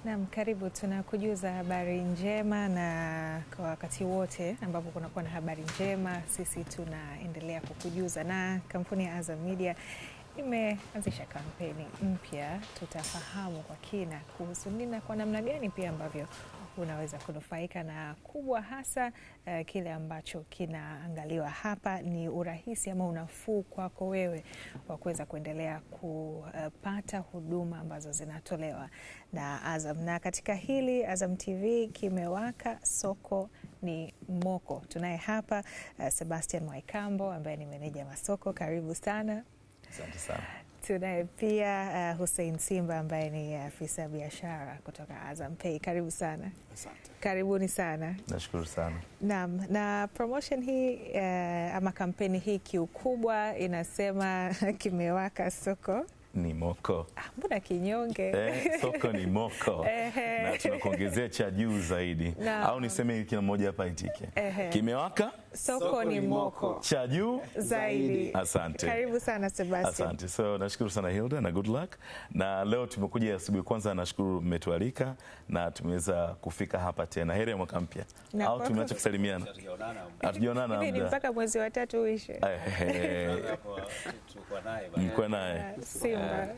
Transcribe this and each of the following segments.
Naam, karibu. Tunakujuza habari njema, na kwa wakati wote ambapo kunakuwa na habari njema sisi tunaendelea kukujuza, na kampuni ya Azam Media imeanzisha kampeni mpya. Tutafahamu kwa kina kuhusu nini na kwa namna gani pia ambavyo unaweza kunufaika, na kubwa hasa kile ambacho kinaangaliwa hapa ni urahisi ama unafuu kwako wewe wa kuweza kuendelea kupata huduma ambazo zinatolewa na Azam. Na katika hili Azam TV kimewaka, soko ni moko. Tunaye hapa Sebastian Mwaikambo ambaye ni meneja masoko. Karibu sana. Asante sana. Tunaye pia Hussein Simba ambaye ni afisa biashara kutoka Azam Pay. Karibu sana. Asante. Karibuni sana. Nashukuru sana. Naam, na promotion hii ama kampeni hii kiukubwa inasema kimewaka, soko ni moko. Mbona kinyonge? Soko ni moko. Na tunakuongezea cha juu zaidi. Au niseme kila mmoja hapa itike. Kimewaka, soko ni moko. Cha juu zaidi. Asante. Karibu sana Sebastian. Asante. So nashukuru sana Hilda na good luck. Na leo tumekuja asubuhi, kwanza nashukuru mmetualika na tumeweza kufika hapa tena. Heri ya mwaka mpya. Au tumeacha kusalimiana? Hatujaonana hivi. Ni mpaka mwezi wa 3 uishe. Mko naye.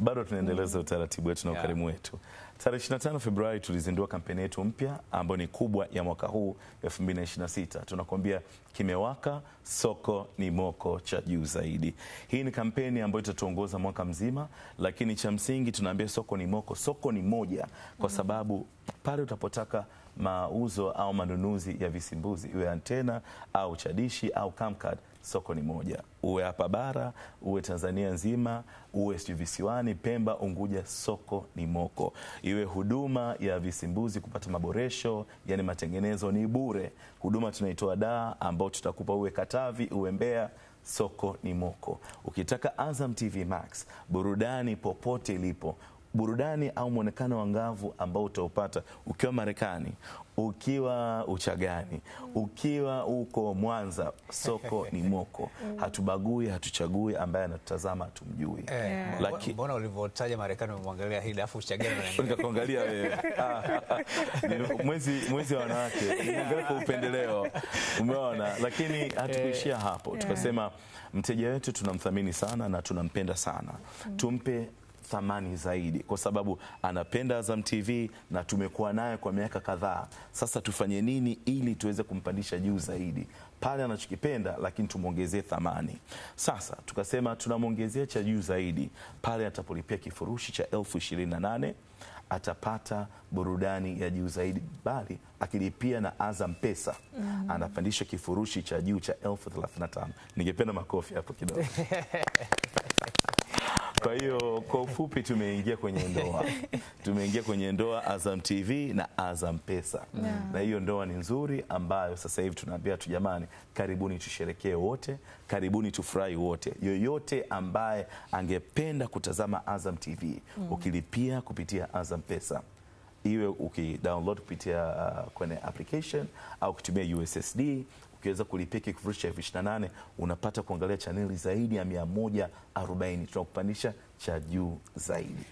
Bado tunaendeleza utaratibu wetu na ukarimu wetu. Tarehe 25 Februari tulizindua kampeni yetu mpya ambayo ni kubwa ya mwaka huu 2026. Tunakwambia kimewaka, soko ni moko, cha juu zaidi. Hii ni kampeni ambayo itatuongoza mwaka mzima, lakini cha msingi tunaambia soko ni moko, soko ni moja, kwa sababu pale utapotaka mauzo au manunuzi ya visimbuzi, iwe antena au chadishi au camcard, soko ni moja. Uwe hapa bara, uwe Tanzania nzima, uwe visiwani, Pemba, Unguja, soko ni moko. Iwe huduma ya visimbuzi kupata maboresho, yani matengenezo, ni bure. Huduma tunaitoa Dar ambao tutakupa uwe Katavi, uwe Mbeya, soko ni moko. Ukitaka Azam TV Max, burudani popote ilipo, burudani au mwonekano angavu ambao utaupata ukiwa Marekani, ukiwa Uchagani, ukiwa uko Mwanza, soko ni moko. Hatubagui, hatuchagui, ambaye anatutazama tumjui. Mbona ulivyotaja Marekani umemwangalia hili afu Uchagani nikakuangalia wewe? Mwezi wa wanawake, niangalia kwa upendeleo. Umeona? Lakini hatukuishia hapo. Tukasema mteja wetu tunamthamini sana na tunampenda sana. Tumpe thamani zaidi, kwa sababu anapenda Azam TV na tumekuwa naye kwa miaka kadhaa. Sasa tufanye nini ili tuweze kumpandisha juu zaidi pale anachokipenda, lakini tumuongezee thamani. Sasa tukasema tunamwongezea cha juu zaidi pale atapolipia kifurushi cha 28,000 atapata burudani ya juu zaidi, bali akilipia na Azam Pesa anapandisha kifurushi cha juu cha 35,000. Ningependa makofi hapo kidogo. Kwa hiyo kwa ufupi tumeingia kwenye ndoa Azam TV na Azam Pesa. Na hiyo ndoa ni nzuri ambayo sasa hivi tunaambia tu, jamani, karibuni tusherekee wote, karibuni tufurahi wote. Yoyote ambaye angependa kutazama Azam TV, ukilipia kupitia Azam Pesa, iwe ukidownload kupitia kwenye application au kutumia USSD, ukiweza kulipia kifurushi cha 28,000 unapata kuangalia chaneli zaidi ya 140. Tunakupandisha cha juu zaidi.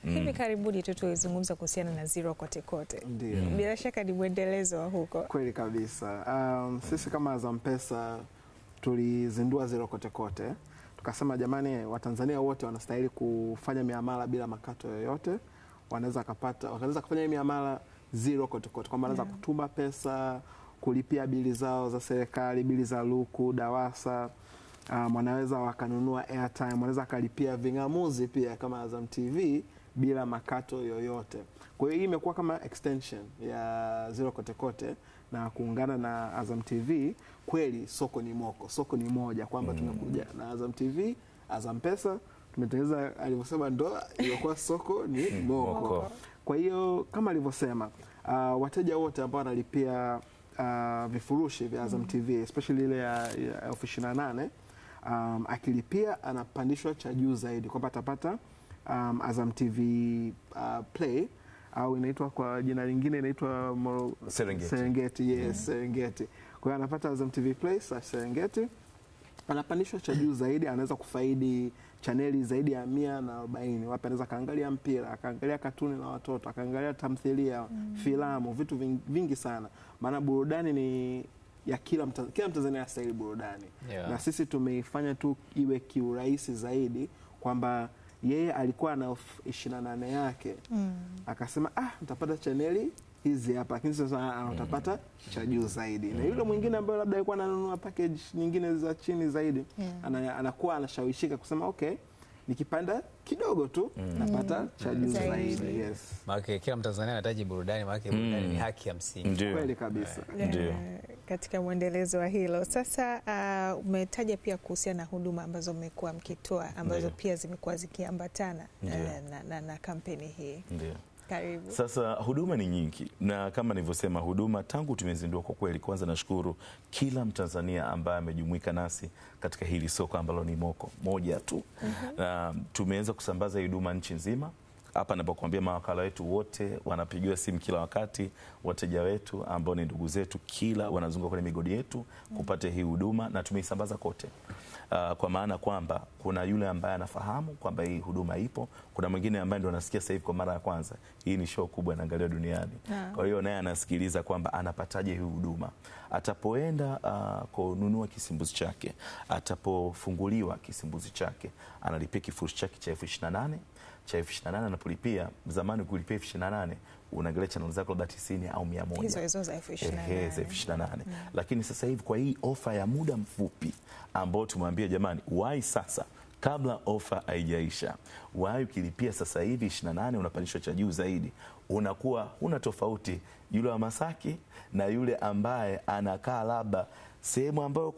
Hivi karibuni tu tulizungumza kuhusiana na zero kote kote. Bila shaka ni mwendelezo wa huko. Kweli kabisa. Sisi kama Azam Pesa tulizindua zero kote kote. Tukasema jamani, Watanzania wote wanastahili kufanya miamala bila makato yoyote. Wanaweza kufanya miamala zero kote kote. Kwamba wanaweza kutuma pesa, kulipia bili zao za serikali, bili za luku, DAWASA, wanaweza wakanunua airtime, wanaweza kalipia ving'amuzi pia kama Azam TV bila makato yoyote. Kwa hiyo hii imekuwa kama extension ya zero kote kote na kuungana na Azam TV. Kweli soko ni moko, soko ni moja, kwamba tumekuja na Azam TV, Azam Pesa, tumetengeneza alivyosema ndoa ilikuwa soko ni moko. Kwa hiyo kama alivyosema, wateja wote ambao wanalipia vifurushi vya Azam TV, especially ile ya 28,000, akilipia anapandishwa cha juu zaidi, kwamba atapata Azam TV Play, au inaitwa kwa jina lingine inaitwa Serengeti. Serengeti, yes, Serengeti. Kwa hiyo anapata Azam TV Play Serengeti, anapandishwa cha juu zaidi, anaweza kufaidi chaneli zaidi ya 140. Wapi anaweza kaangalia mpira, akaangalia katuni na watoto, akaangalia tamthilia, filamu, vitu vingi sana. Maana burudani ni ya kila Mtanzania astahili burudani. Na sisi tumeifanya tu iwe kiurahisi zaidi, kwamba yeye alikuwa na 28 yake akasema nitapata chaneli hizi hapa, lakini sasa utapata cha juu zaidi. Na yule mwingine ambaye labda alikuwa ananunua package nyingine za chini zaidi, anakuwa anashawishika kusema okay, nikipanda kidogo tu napata cha juu zaidi. Yes. Maana kila Mtanzania anahitaji burudani, maana burudani ni haki ya msingi. Kweli kabisa. Ndio. Katika mwendelezo wa hilo sasa, umetaja pia kuhusiana na huduma ambazo mmekuwa mkitoa ambazo pia zimekuwa zikiambatana na kampeni hii. Ndio. Karibu. Sasa huduma ni nyingi, na kama nilivyosema, huduma tangu tumezindua, kwa kweli kwanza nashukuru kila Mtanzania ambaye amejumuika nasi katika hili soko ambalo ni moko moja tu. Tumeweza kusambaza huduma nchi nzima. Hapa napokuambia mawakala wetu wote wanapigiwa simu kila wakati, wateja wetu ambao ni ndugu zetu kila wanazunguka kwenye migodi yetu kupata hii huduma, na tumeisambaza kote. Kwa maana kwamba kuna yule ambaye anafahamu kwamba hii huduma ipo, kuna mwingine ambaye ndo anasikia sasa hivi kwa mara ya kwanza. Hii ni show kubwa inaangalia duniani. Kwa hiyo naye anasikiliza kwamba anapataje hii huduma. Atapoenda kununua kisimbuzi chake, atapofunguliwa kisimbuzi chake, analipia kifurushi chake cha 28,000 cha 28,000. Anapolipia, zamani kulipia 28,000 unaangalia channel zako labda 90 au 100. Hizo za 28,000. Lakini sasa hivi kwa hii ofa ya muda mfupi ambao tumwambia jamani, wahi sasa kabla ofa haijaisha. Wahi ukilipia sasa hivi 28 unapandishwa cha juu zaidi. Unakuwa una tofauti yule wa Masaki na yule ambaye anakaa labda sehemu ambayo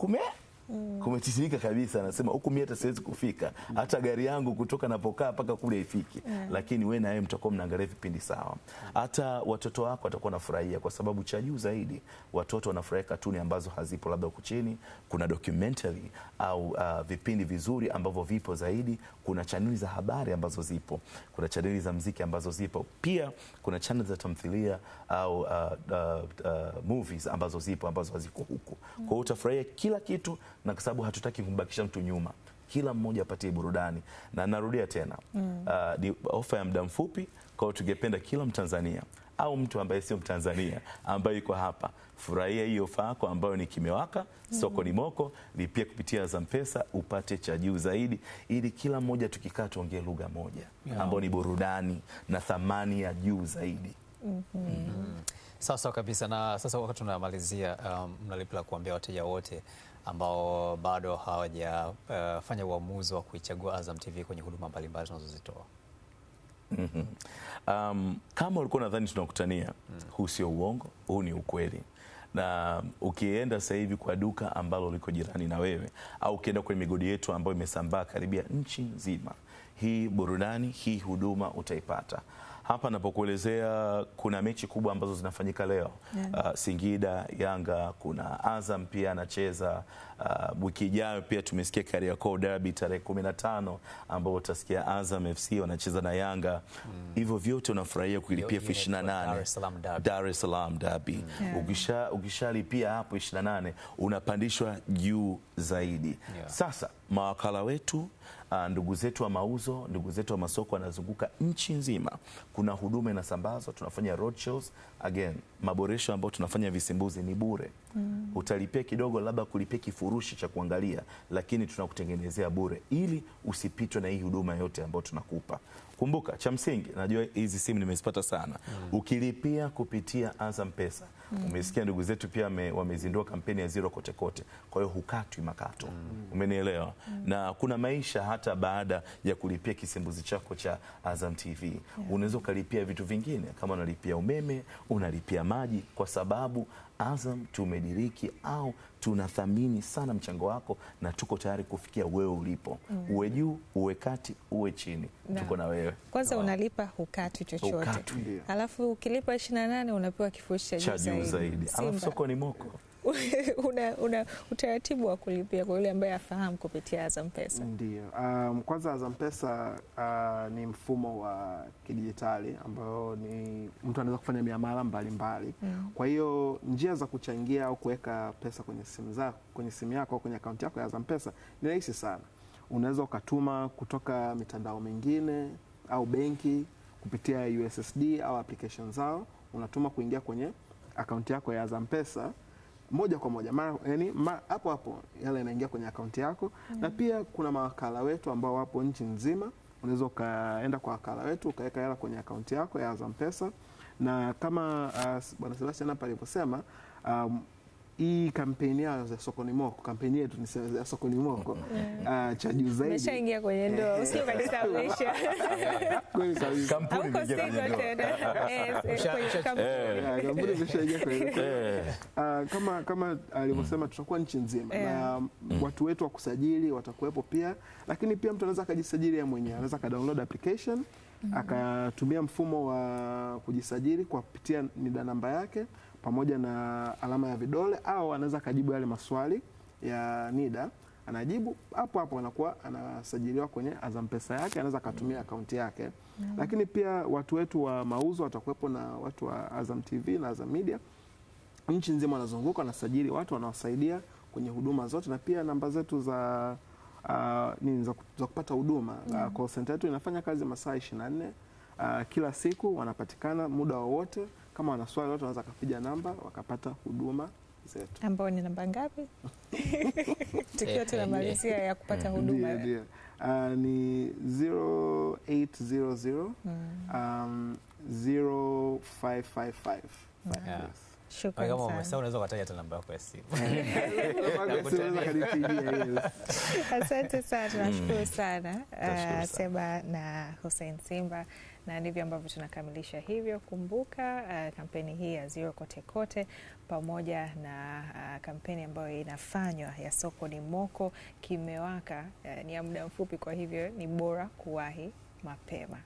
kumetisimika kabisa, anasema huku mimi hata siwezi kufika, hata gari yangu kutoka napokaa mpaka kule ifiki. Lakini wewe na yeye mtakuwa mnaangalia vipindi sawa. Hata watoto wako watakuwa wanafurahia, kwa sababu cha juu zaidi watoto wanafurahia katuni ambazo hazipo labda huku chini. Kuna documentary au vipindi vizuri ambavyo vipo zaidi. Kuna chaneli za habari ambazo zipo, kuna chaneli za muziki ambazo zipo, pia kuna chaneli za tamthilia au movies ambazo zipo ambazo haziko huku. Kwa hiyo utafurahia kila kitu, na kwa sababu hatutaki kumbakisha mtu nyuma, kila mmoja apatie burudani. Na narudia tena, ni ofa ya muda mfupi. Kwa hiyo tungependa kila Mtanzania au mtu ambaye sio Mtanzania ambaye yuko hapa, furahia hiyo ofa yako ambayo ni kimewaka. Soko ni moko, lipia kupitia Azam Pesa upate cha juu zaidi, ili kila mmoja tukikaa tuongee lugha moja ambayo ni burudani na thamani ya juu zaidi. Sawa kabisa. Na sasa wakati tunamalizia, mnalipi la kuambia wateja wote ambao bado hawajafanya uamuzi wa kuichagua Azam TV kwenye huduma mbalimbali tunazozitoa? Kama ulikuwa nadhani tunakutania, huu sio uongo, huu ni ukweli. Na ukienda sasa hivi kwa duka ambalo liko jirani na wewe, au ukienda kwenye migodi yetu ambayo imesambaa karibia nchi nzima, hii burudani, hii huduma utaipata. Hapa napokuelezea kuna mechi kubwa ambazo zinafanyika leo. Singida, Yanga, kuna Azam pia anacheza. Wiki ijayo pia tumesikia Kariakoo Derby tarehe 15 ambao utasikia Azam FC wanacheza na Yanga. Hivyo vyote unafurahia kulipia 28 Dar es Salaam Derby. Ukishalipia hapo 28 unapandishwa juu zaidi. Sasa mawakala wetu, ndugu zetu wa mauzo, ndugu zetu wa masoko wanazunguka nchi nzima. Kuna huduma inasambazwa, tunafanya road shows. Again, maboresho ambayo tunafanya visimbuzi ni bure. Utalipia kidogo, labda kulipia kifurushi cha kuangalia, lakini tunakutengenezea bure ili usipitwe na hii huduma yote ambayo tunakupa. Kumbuka, cha msingi, najua hizi simu nimezipata sana. Ukilipia kupitia Azam Pesa, umesikia ndugu zetu pia wamezindua kampeni ya zero kote kote. Kwa hiyo hukatwi makato. Umenielewa? Na kuna maisha hata baada ya kulipia kisimbuzi chako cha Azam TV. Unaweza kulipia vitu vingine, kama unalipia umeme, unalipia maji, kwa sababu Azam tumediriki au tunathamini sana mchango wako, na tuko tayari kufikia wewe ulipo. Uwe juu, uwe kati, uwe chini. Tuko na wewe. Kwanza unalipa hukatwi chochote. Alafu ukilipa 28 unapewa kifurushi cha juu zaidi. Alafu soko ni moko. una utaratibu wa kulipia kwa yule ambaye afahamu kupitia Azam Pesa? Ndio. Kwanza Azam Pesa ni mfumo wa kidijitali ambao ni mtu anaweza kufanya miamala mbalimbali. Kwa hiyo njia za kuchangia au kuweka pesa kwenye simu yako au kwenye akaunti yako ya Azam Pesa ni rahisi sana. Unaweza ukatuma kutoka mitandao mingine au benki kupitia USSD au application zao, unatuma kuingia kwenye akaunti yako ya Azam Pesa moja kwa moja, hapo hapo yale yanaingia kwenye akaunti yako. Na pia kuna mawakala wetu ambao wapo nchi nzima, unaweza ukaenda kwa wakala wetu ukaweka hela kwenye akaunti yako ya Azam Pesa. Na kama Bwana Sebastian hapa alivyosema, hii kampeni ya Sokoni Moko, kampeni yetu ni ya Sokoni Moko, cha juu zaidi. Umeshaingia kwenye ndoa, usio kanisawisha. Kweli kabisa. Kampuni imeingia kwenye ndoa. Kampuni imeshaingia kwenye ndoa. Kama alivyosema, tutakuwa nchi nzima na watu wetu wa kusajili watakuwepo pia, lakini pia mtu anaweza akajisajili yeye mwenyewe, anaweza akadownload application akatumia mfumo wa kujisajili kwa kupitia NIDA namba yake pamoja na alama ya vidole, au anaweza akajibu yale maswali ya NIDA, anajibu hapo hapo, anakuwa anasajiliwa kwenye Azam Pesa yake, anaweza akatumia akaunti yake. Lakini pia watu wetu wa mauzo watakuwepo, na watu wa Azam TV na Azam Media nchi nzima wanazunguka, wanasajili watu, wanawasaidia kwenye huduma zote. Na pia namba zetu za kupata huduma, call center yetu inafanya kazi masaa 24 kila siku, wanapatikana muda wowote. Kama wana swali wote wanaweza kupiga namba wakapata huduma zetu. Ambao ni namba ngapi? Tukiwa tunamalizia ya kupata huduma. Ni 0800 0555. Shukrani sana. Kama umesahau unaweza kutaja hata namba yako ya simu. Asante sana, tunashukuru sana Seba na Hussein Simba, na ndivyo ambavyo tunakamilisha hivyo. Kumbuka kampeni hii ya Zero Kote Kote pamoja na kampeni ambayo inafanywa ya Sokoni Moko kimewaka, ni ya muda mfupi, kwa hivyo ni bora kuwahi mapema.